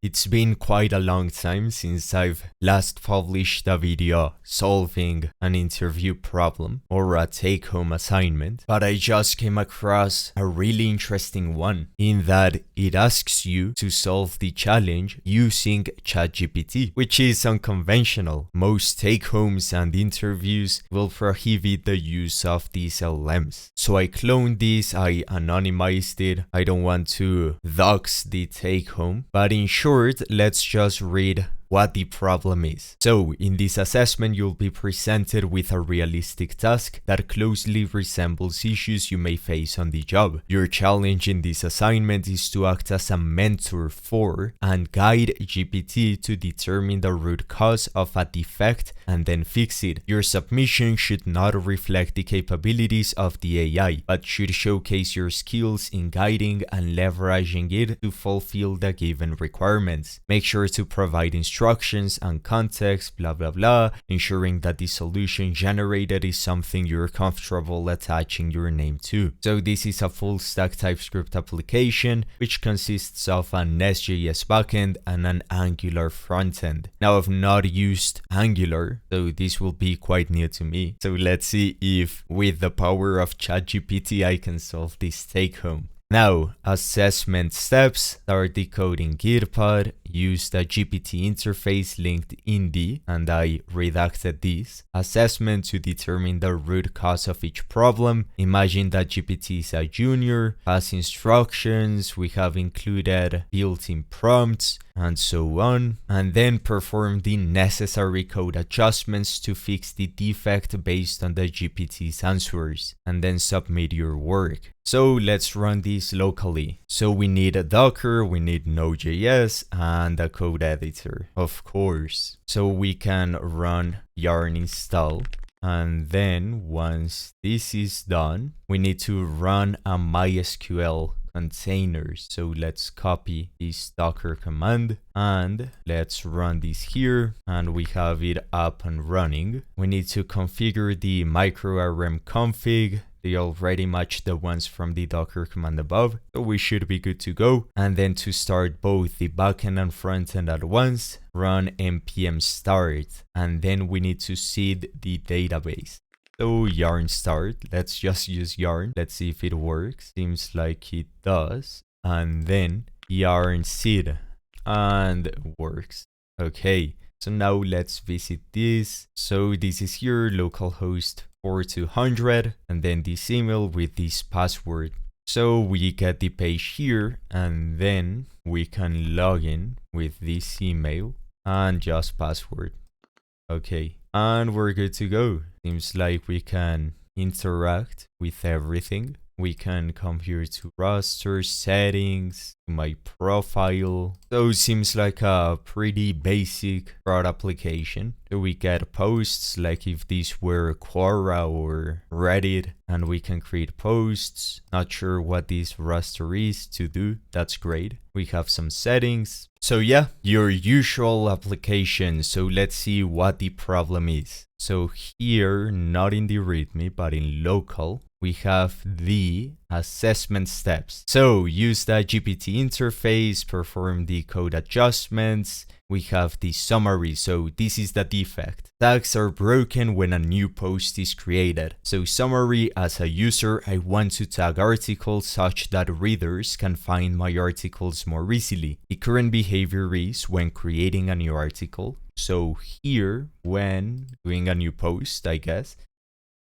It's been quite a long time since I've last published a video solving an interview problem or a take-home assignment, but I just came across a really interesting one in that it asks you to solve the challenge using ChatGPT, which is unconventional. Most take-homes and interviews will prohibit the use of these LLMs. So I cloned this, I anonymized it. I don't want to dox the take-home, but in short, let's just read what the problem is. So, in this assessment, you'll be presented with a realistic task that closely resembles issues you may face on the job. Your challenge in this assignment is to act as a mentor for and guide GPT to determine the root cause of a defect and then fix it. Your submission should not reflect the capabilities of the AI, but should showcase your skills in guiding and leveraging it to fulfill the given requirements. Make sure to provide instructions and context, blah blah blah, ensuring that the solution generated is something you're comfortable attaching your name to. So this is a full stack TypeScript application which consists of a Nest.js backend and an Angular frontend. Now I've not used Angular, so this will be quite new to me. So let's see if with the power of ChatGPT I can solve this take home. Now, assessment steps: start the code in Gitpod, use the GPT interface linked in the, and I redacted this, assessment to determine the root cause of each problem. Imagine that GPT is a junior, pass instructions, we have included built-in prompts, and so on, and then perform the necessary code adjustments to fix the defect based on the GPT's answers, and then submit your work. So let's run this locally. So we need a Docker, we need Node.js, and a code editor, of course. So we can run yarn install. And then once this is done, we need to run a MySQL containers. So let's copy this Docker command and let's run this here, and we have it up and running. We need to configure the micro-rm config. They already match the ones from the Docker command above, so we should be good to go. And then to start both the backend and frontend at once, run npm start, and then we need to seed the database. So yarn start, let's just use yarn. Let's see if it works. Seems like it does. And then yarn seed, and works. Okay, so now let's visit this. So this is here, localhost 4200, and then this email with this password. So we get the page here, and then we can log in with this email and just password. Okay, and we're good to go. Seems like we can interact with everything. We can come here to roster settings, my profile. So it seems like a pretty basic fraud application. So we get posts, like if these were Quora or Reddit, and we can create posts. Not sure what this roster is to do. That's great. We have some settings. So yeah, your usual application. So let's see what the problem is. So here, not in the README, but in local, we have the assessment steps. So use the GPT interface, perform the code adjustments. We have the summary. So this is the defect. Tags are broken when a new post is created. So summary: as a user, I want to tag articles such that readers can find my articles more easily. The current behavior is when creating a new article. So here, when doing a new post, I guess,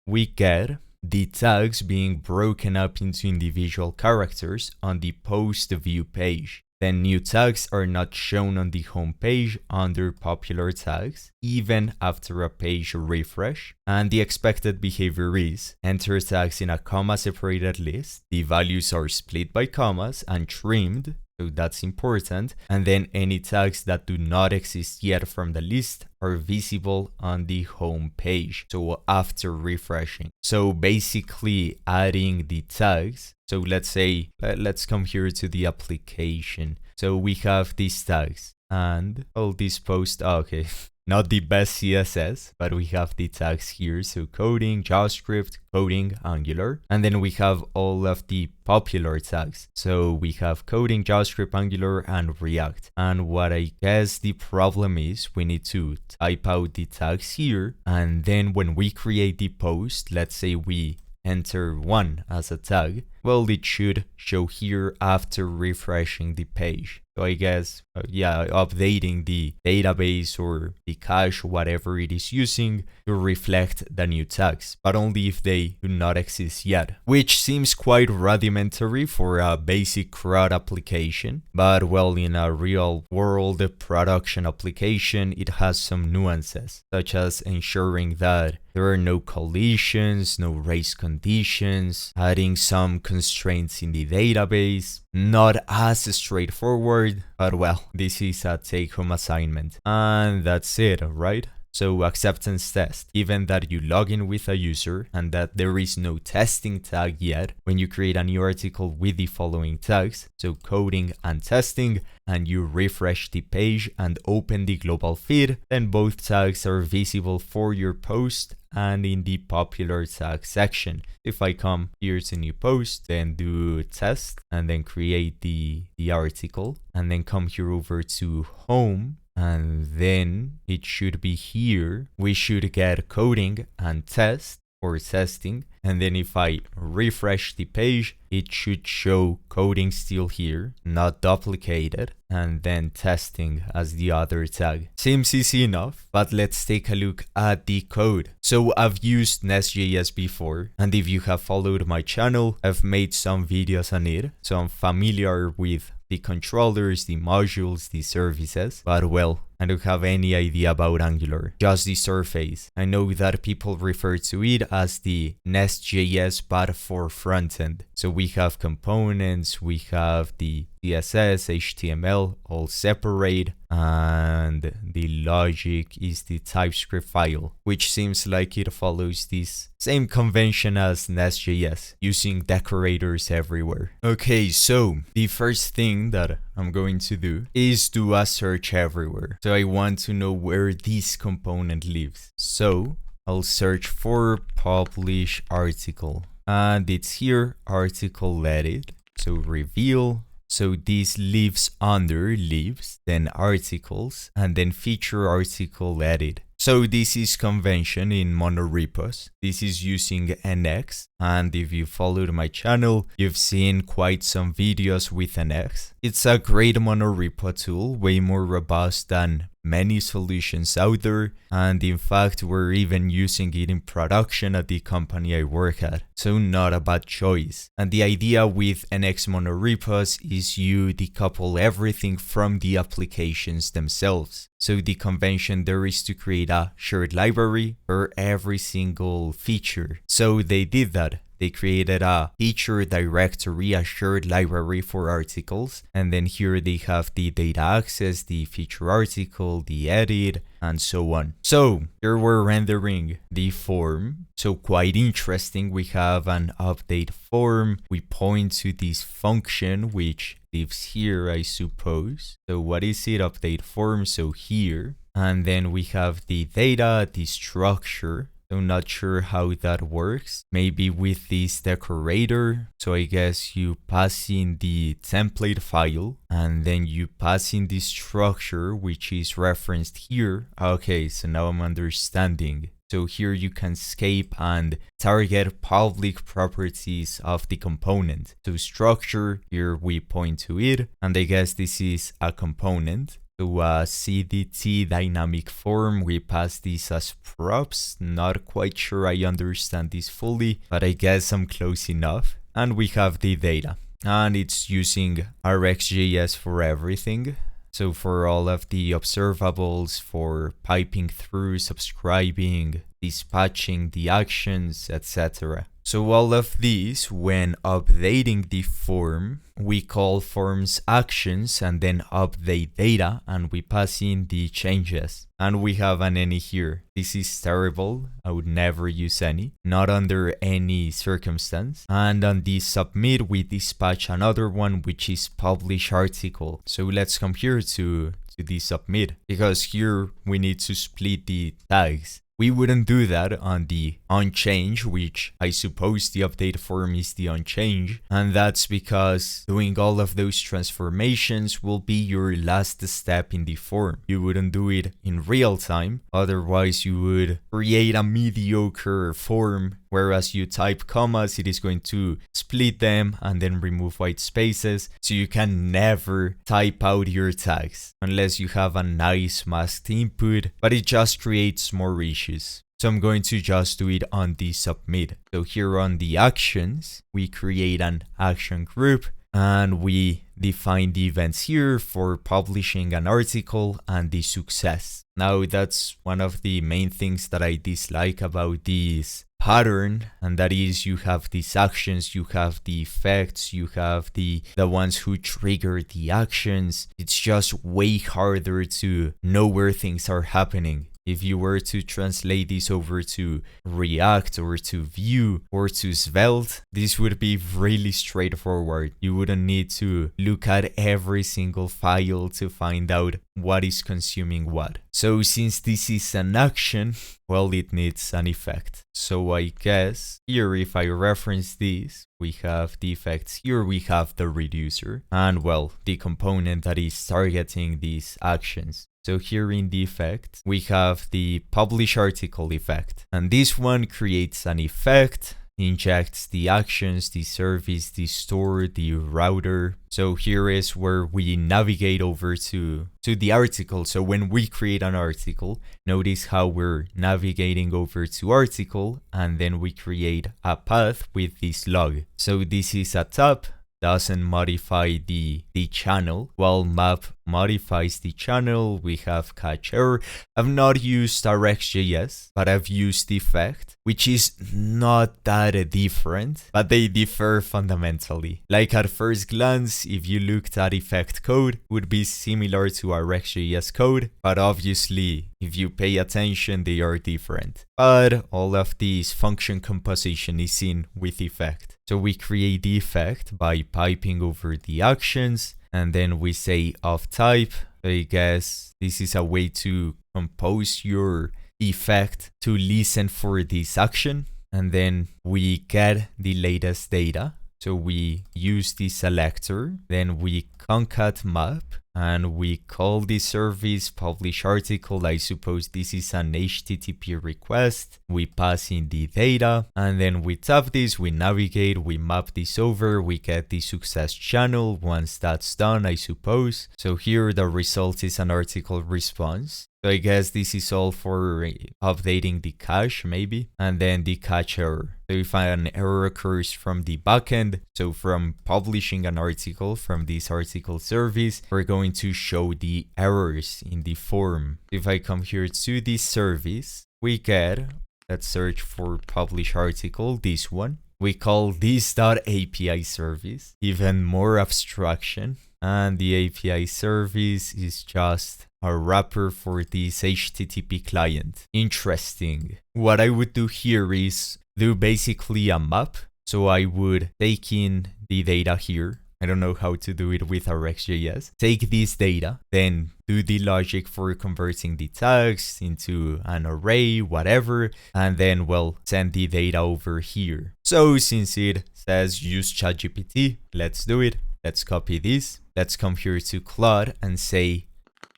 we get the tags being broken up into individual characters on the post view page. Then new tags are not shown on the home page under popular tags, even after a page refresh. And the expected behavior is enter tags in a comma-separated list. The values are split by commas and trimmed, so that's important. And then any tags that do not exist yet from the list are visible on the home page, so after refreshing. So basically adding the tags. So let's say, let's come here to the application. So we have these tags and all these posts. Okay, not the best CSS, but we have the tags here. So coding, JavaScript, coding, Angular. And then we have all of the popular tags. So we have coding, JavaScript, Angular, and React. And what I guess the problem is, we need to type out the tags here. And then when we create the post, let's say we enter one as a tag, well, it should show here after refreshing the page. So I guess, updating the database or the cache, whatever it is using, to reflect the new tags, but only if they do not exist yet, which seems quite rudimentary for a basic CRUD application. But well, in a real world production application, it has some nuances, such as ensuring that there are no collisions, no race conditions, adding some constraints in the database. Not as straightforward, but well, this is a take-home assignment. And that's it, right? So acceptance test. Given that you log in with a user and that there is no testing tag yet, when you create a new article with the following tags, so coding and testing, and you refresh the page and open the global feed, then both tags are visible for your post and in the popular tag section. If I come here to new post, then do test and then create the article, and then come here over to home, and then it should be here. We should get coding and test or testing. And then if I refresh the page, it should show coding still here, not duplicated, and then testing as the other tag. Seems easy enough, but let's take a look at the code. So I've used Nest.js before, and if you have followed my channel, I've made some videos on it, so I'm familiar with the controllers, the modules, the services, but well, I don't have any idea about Angular, just the surface. I know that people refer to it as the Nest.js but for frontend. So we have components, we have the CSS, HTML, all separate, and the logic is the TypeScript file, which seems like it follows this same convention as Nest.js, using decorators everywhere. Okay, so the first thing that I'm going to do is do a search everywhere. So I want to know where this component lives. So I'll search for publish article, and it's here, article edit. So reveal. So this lives under lives, then articles, and then feature article edit. So this is convention in monorepos. This is using NX, and if you followed my channel, you've seen quite some videos with NX. It's a great monorepo tool, way more robust than many solutions out there, and in fact we're even using it in production at the company I work at, so not a bad choice. And the idea with NX monorepos is you decouple everything from the applications themselves. So the convention there is to create a shared library for every single feature. So they did that. They created a feature directory, a shared library for articles, and then here they have the data access, the feature article, the edit, and so on. So here we're rendering the form. So quite interesting, we have an update form. We point to this function which lives here, I suppose. So what is it? Update form, so here. And then we have the data, the structure. I'm not sure how that works. Maybe with this decorator. So I guess you pass in the template file and then you pass in the structure which is referenced here. Okay, so now I'm understanding. So here you can escape and target public properties of the component. So structure, here we point to it, and I guess this is a component. To CDT dynamic form, we pass this as props. Not quite sure I understand this fully, but I guess I'm close enough. And we have the data, and it's using RxJS for everything. So for all of the observables, for piping through, subscribing, dispatching the actions, etc. So all of these, when updating the form, we call forms actions and then update data, and we pass in the changes. And we have an any here. This is terrible. I would never use any, not under any circumstance. And on the submit, we dispatch another one, which is publish article. So let's come here to to the submit, because here we need to split the tags. We wouldn't do that on the onChange, which I suppose the update form is the onChange. And that's because doing all of those transformations will be your last step in the form. You wouldn't do it in real time. Otherwise, you would create a mediocre form. Whereas you type commas, it is going to split them and then remove white spaces. So you can never type out your tags unless you have a nice masked input, but it just creates more issues. So I'm going to just do it on the submit. So here on the actions, we create an action group and we define the events here for publishing an article and the success. Now that's one of the main things that I dislike about this pattern, and that is you have these actions, you have the effects, you have the ones who trigger the actions. It's just way harder to know where things are happening. If you were to translate this over to React or to Vue or to Svelte, this would be really straightforward. You wouldn't need to look at every single file to find out what is consuming what. So since this is an action, well, it needs an effect. So I guess here, if I reference this, we have the effects. Here we have the reducer and, well, the component that is targeting these actions. So here in the effect, we have the publish article effect. And this one creates an effect, injects the actions, the service, the store, the router. So here is where we navigate over to the article. So when we create an article, notice how we're navigating over to article, and then we create a path with this log. So this is a tab. Doesn't modify the channel, while map modifies the channel. We have catch error. I've not used RxJS, but I've used effect, which is not that different, but they differ fundamentally. Like at first glance, if you looked at effect code, it would be similar to RxJS code, but obviously if you pay attention, they are different. But all of this function composition is in with effect. So we create the effect by piping over the actions, and then we say of type. So I guess this is a way to compose your effect to listen for this action, and then we get the latest data. So we use the selector, then we concat map, and we call the service publish article. I suppose this is an HTTP request. We pass in the data, and then we tap this, we navigate, we map this over, we get the success channel. Once that's done, I suppose. So here the result is an article response. So I guess this is all for updating the cache maybe, and then the catch error. So if an error occurs from the backend, so from publishing an article from this article service, we're going to show the errors in the form. If I come here to this service, we get, let's search for publish article, this one. We call this .api service, even more abstraction. And the API service is just a wrapper for this HTTP client. Interesting. What I would do here is do basically a map. So I would take in the data here. I don't know how to do it with RxJS. Take this data, then do the logic for converting the tags into an array, whatever, and then, well, send the data over here. So since it says use ChatGPT, let's do it. Let's copy this. Let's come here to Claude and say,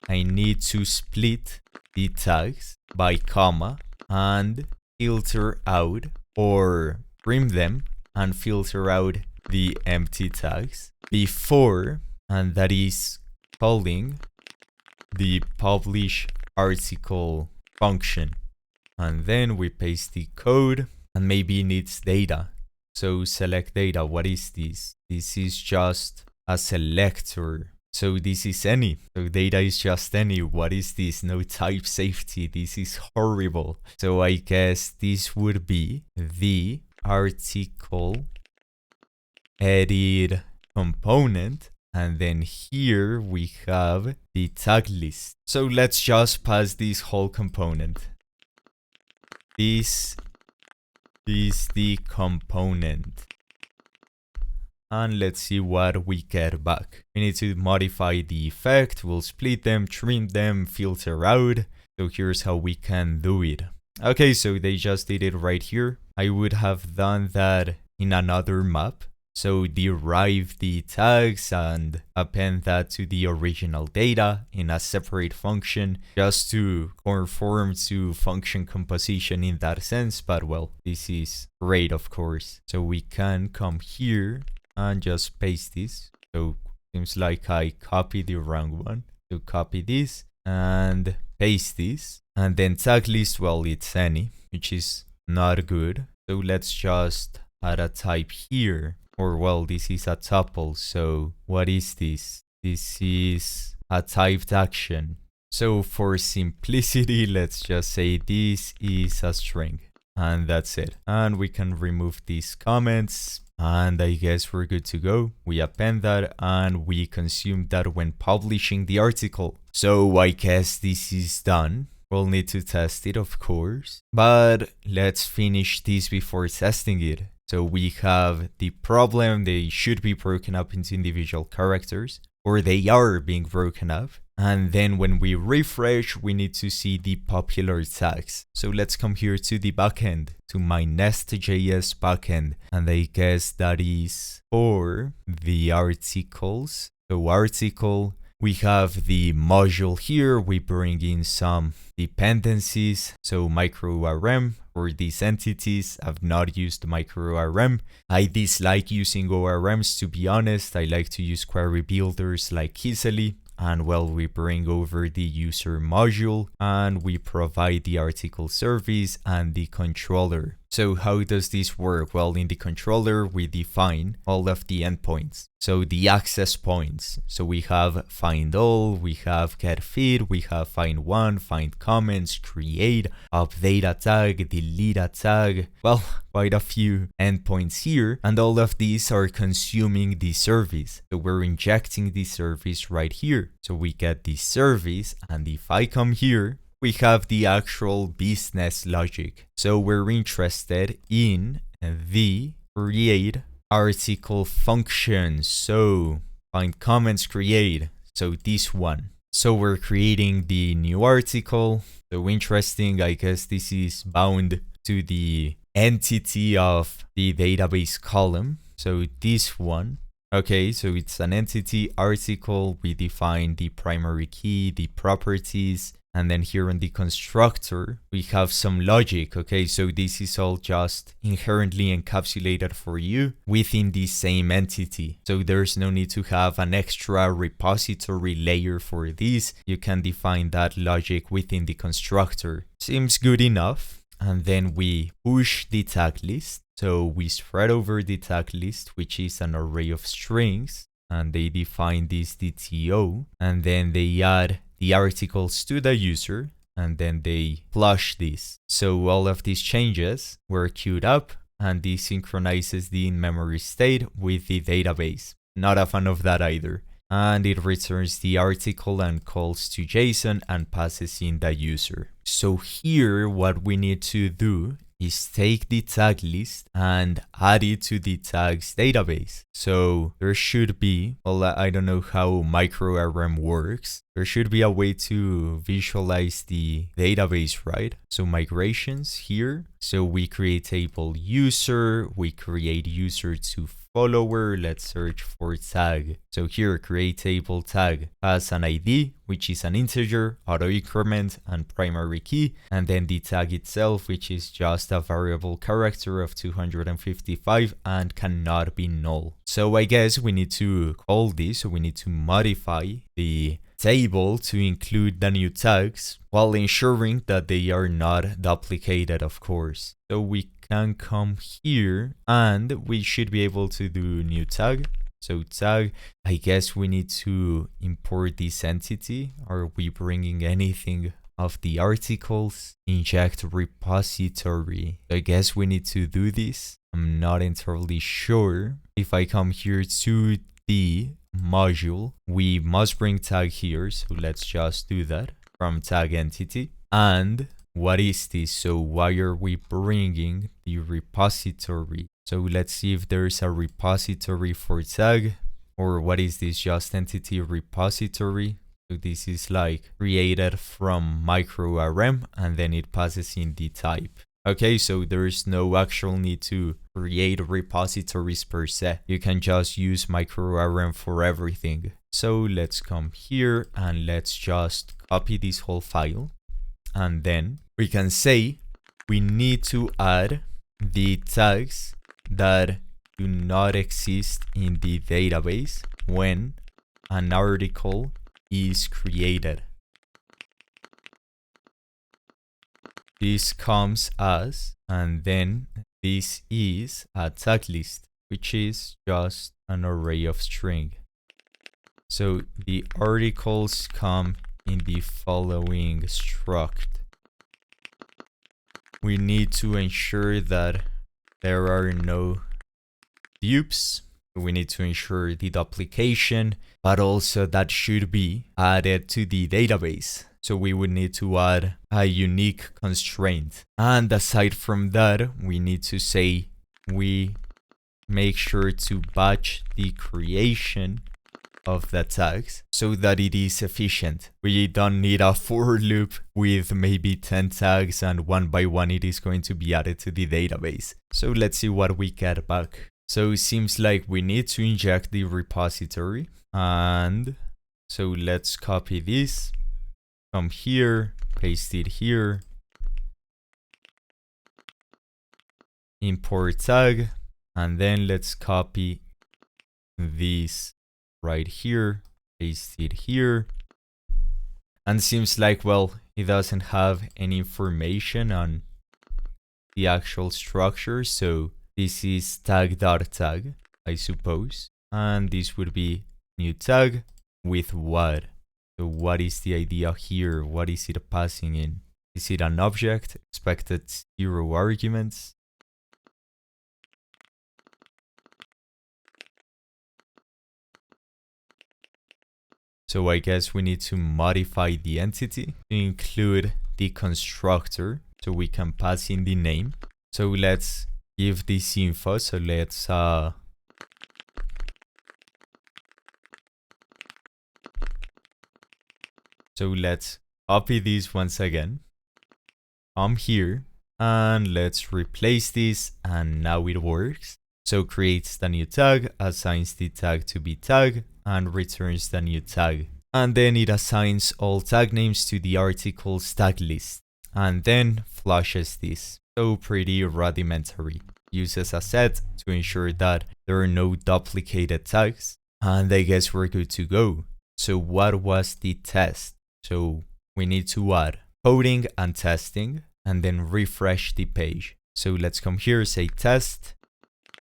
I need to split the tags by comma and filter out, or trim them and filter out the empty tags before, and that is calling the publish article function. And then we paste the code, and maybe it needs data. So select data. What is this? This is just a selector. So this is any. So data is just any. What is this? No type safety. This is horrible. So I guess this would be the article edit component. And then here we have the tag list. So let's just pass this whole component. This is the component. and let's see what we get back. We need to modify the effect. We'll split them, trim them, filter out. So here's how we can do it. Okay, so they just did it right here. I would have done that in another map. So derive the tags and append that to the original data in a separate function just to conform to function composition in that sense. But well, this is great, of course. So we can come here and just paste this. So seems like I copied the wrong one. So copy this and paste this. And then tag list, well, it's any, which is not good. So let's just add a type here. Or well, this is a tuple. So what is this? This is a typed action. So for simplicity, let's just say this is a string. And that's it. And we can remove these comments. And I guess we're good to go. We append that and we consume that when publishing the article. So I guess this is done. We'll need to test it, of course. But let's finish this before testing it. So we have the problem. They should be broken up into individual characters, or they are being broken up. And then when we refresh, we need to see the popular tags. So let's come here to the backend, to my Nest.js backend. And I guess that is for the articles. So article, we have the module here. We bring in some dependencies. So micro-ORM for these entities. I've not used micro-ORM. I dislike using ORMs, to be honest. I like to use query builders like easily. And well, we bring over the user module and we provide the article service and the controller. So how does this work? Well, in the controller, we define all of the endpoints. So the access points. So we have find all, we have get feed, we have find one, find comments, create, update a tag, delete a tag. Well, quite a few endpoints here. And all of these are consuming the service. So we're injecting the service right here. So we get the service. And if I come here, we have the actual business logic. So we're interested in the create article function. So find comments, create. So this one. So we're creating the new article. So interesting. I guess this is bound to the entity of the database column. So this one. Okay, so it's an entity article. We define the primary key, the properties. And then here in the constructor, we have some logic. Okay, so this is all just inherently encapsulated for you within the same entity. So there's no need to have an extra repository layer for this. You can define that logic within the constructor. Seems good enough. And then we push the tag list. So we spread over the tag list, which is an array of strings. And they define this DTO. And then they add the articles to the user, and then they flush this. So all of these changes were queued up, and this synchronizes the in-memory state with the database. Not a fan of that either. And it returns the article and calls to JSON and passes in the user. So here, what we need to do is take the tag list and add it to the tags database. So there should be, well, I don't know how micro-ORM works. There should be a way to visualize the database, right? So migrations here. So we create table user, we create user to follower. Let's search for tag. So here, create table tag has an ID, which is an integer, auto increment, and primary key. And then the tag itself, which is just a variable character of 255 and cannot be null. So I guess we need to call this, so we need to modify the table to include the new tags while ensuring that they are not duplicated, of course. So we can come here and we should be able to do new tag. So tag, I guess we need to import this entity. Are we bringing anything of the articles? Inject repository. I guess we need to do this. I'm not entirely sure. If I come here to the module, we must bring tag here. So let's just do that from tag entity. And what is this? So why are we bringing the repository? So let's see if there's a repository for tag, or what is this, just entity repository. So this is like created from micro-rm and then it passes in the type. Okay, so there is no actual need to create repositories per se. You can just use micro-rm for everything. So let's come here and let's just copy this whole file. And then we can say we need to add the tags that do not exist in the database when an article is created. This comes as, and then this is a tag list, which is just an array of string. So the articles come in the following struct. We need to ensure that there are no dupes. We need to ensure the duplication, but also that should be added to the database. So we would need to add a unique constraint. And aside from that, we need to say we make sure to batch the creation of the tags so that it is efficient. We don't need a for loop with maybe 10 tags and one by one it is going to be added to the database. So let's see what we get back. So it seems like we need to inject the repository, and so let's copy this, come here, paste it here, import tag, and then let's copy this right here, paste it here, and seems like, well, it doesn't have any information on the actual structure, so this is tag.tag, I suppose, and this would be new tag with what? So what is the idea here? What is it passing in? Is it an object? Expected 0 arguments? So I guess we need to modify the entity to include the constructor so we can pass in the name. So let's give this info. So let's so let's copy this once again, come here, and let's replace this, and now it works. So creates the new tag, assigns the tag to be tag, and returns the new tag. And then it assigns all tag names to the article's tag list, and then flushes this. So pretty rudimentary. Uses a set to ensure that there are no duplicated tags, and I guess we're good to go. So what was the test? So we need to add coding and testing, and then refresh the page. So let's come here, say test,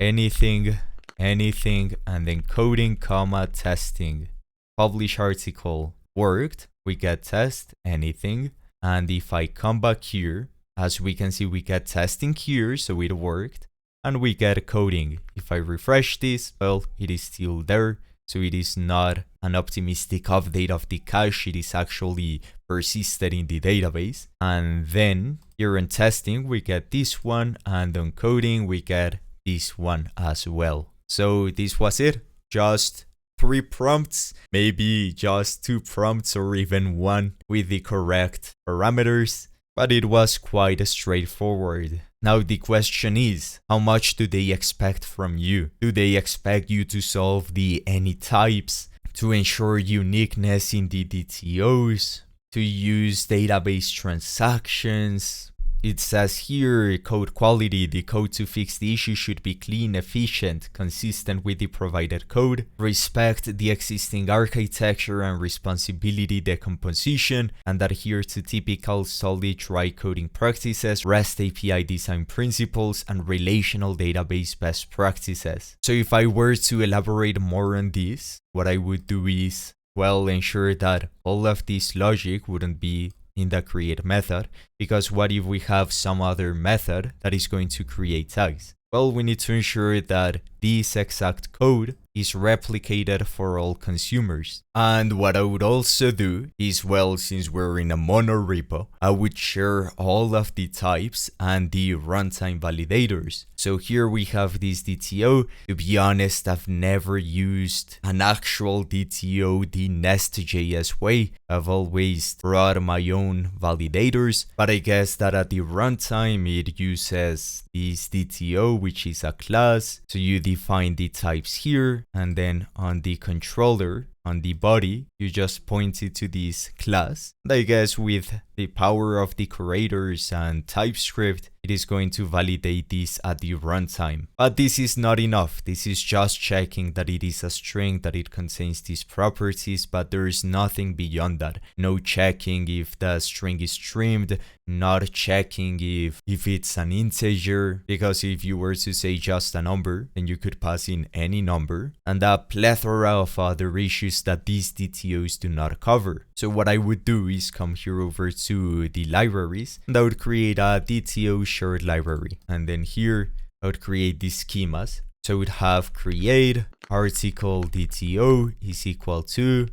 anything, and then coding, comma, testing. Publish article worked, we get test, anything. And if I come back here, as we can see, we get testing here, so it worked. And we get coding. If I refresh this, well, it is still there. So it is not an optimistic update of the cache, it is actually persisted in the database. And then here in testing, we get this one, and on coding, we get this one as well. So this was it. Just 3 prompts, maybe just 2 prompts or even 1 with the correct parameters, but it was quite straightforward. Now the question is, how much do they expect from you? Do they expect you to solve the any types, to ensure uniqueness in the DTOs, to use database transactions? It says here, code quality, the code to fix the issue should be clean, efficient, consistent with the provided code, respect the existing architecture and responsibility decomposition, and adhere to typical solid dry coding practices, REST API design principles, and relational database best practices. So if I were to elaborate more on this, what I would do is, well, ensure that all of this logic wouldn't be in the create method, because what if we have some other method that is going to create tags? Well, we need to ensure that this exact code is replicated for all consumers. And what I would also do is, well, since we're in a mono repo, I would share all of the types and the runtime validators. So here we have this DTO. To be honest, I've never used an actual DTO the Nest.js way. I've always brought my own validators, but I guess that at the runtime it uses this DTO, which is a class. So you define the types here, and then on the controller, on the body, you just point it to this class. And I guess with the power of decorators and TypeScript, it is going to validate this at the runtime. But this is not enough. This is just checking that it is a string, that it contains these properties, but there is nothing beyond that. No checking if the string is trimmed, not checking if it's an integer, because if you were to say just a number, then you could pass in any number, and a plethora of other issues that these DTOs do not cover. So what I would do is come here over to the libraries, and I would create a DTO shared library, and then here I would create these schemas. So I would have create article DTO is equal to,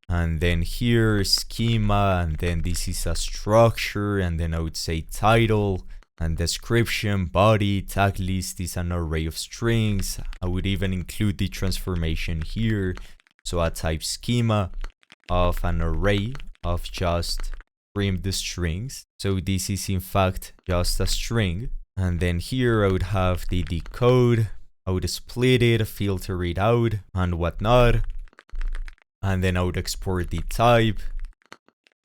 and then here schema, and then this is a structure, and then I would say title and description, body, tag list is an array of strings. I would even include the transformation here. So a type schema of an array of just trimmed strings. So this is in fact just a string. And then here I would have the decode. I would split it, filter it out and whatnot. And then I would export the type,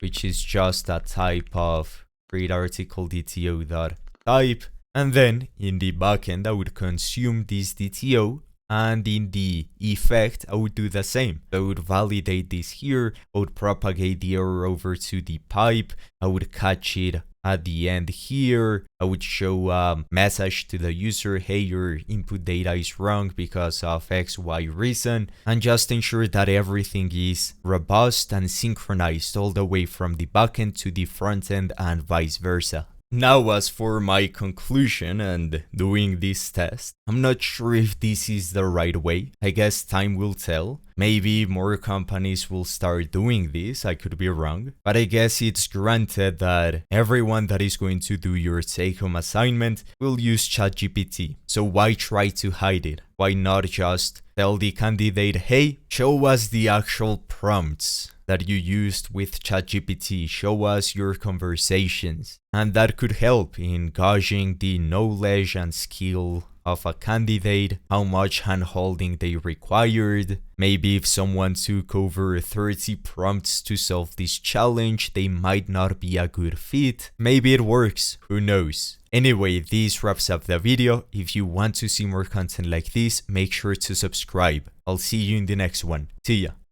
which is just a type of create article DTO.type. And then in the backend, I would consume this DTO, and in the effect, I would do the same. I would validate this here. I would propagate the error over to the pipe. I would catch it at the end here. I would show a message to the user, hey, your input data is wrong because of XY reason, and just ensure that everything is robust and synchronized all the way from the backend to the front end and vice versa. Now, as for my conclusion and doing this test, I'm not sure if this is the right way. I guess time will tell. Maybe more companies will start doing this, I could be wrong. But I guess it's granted that everyone that is going to do your take-home assignment will use ChatGPT. So why try to hide it? Why not just tell the candidate, hey, show us the actual prompts that you used with ChatGPT, show us your conversations. And that could help in gauging the knowledge and skill of a candidate, how much hand-holding they required. Maybe if someone took over 30 prompts to solve this challenge, they might not be a good fit. Maybe it works, who knows? Anyway, this wraps up the video. If you want to see more content like this, make sure to subscribe. I'll see you in the next one. See ya.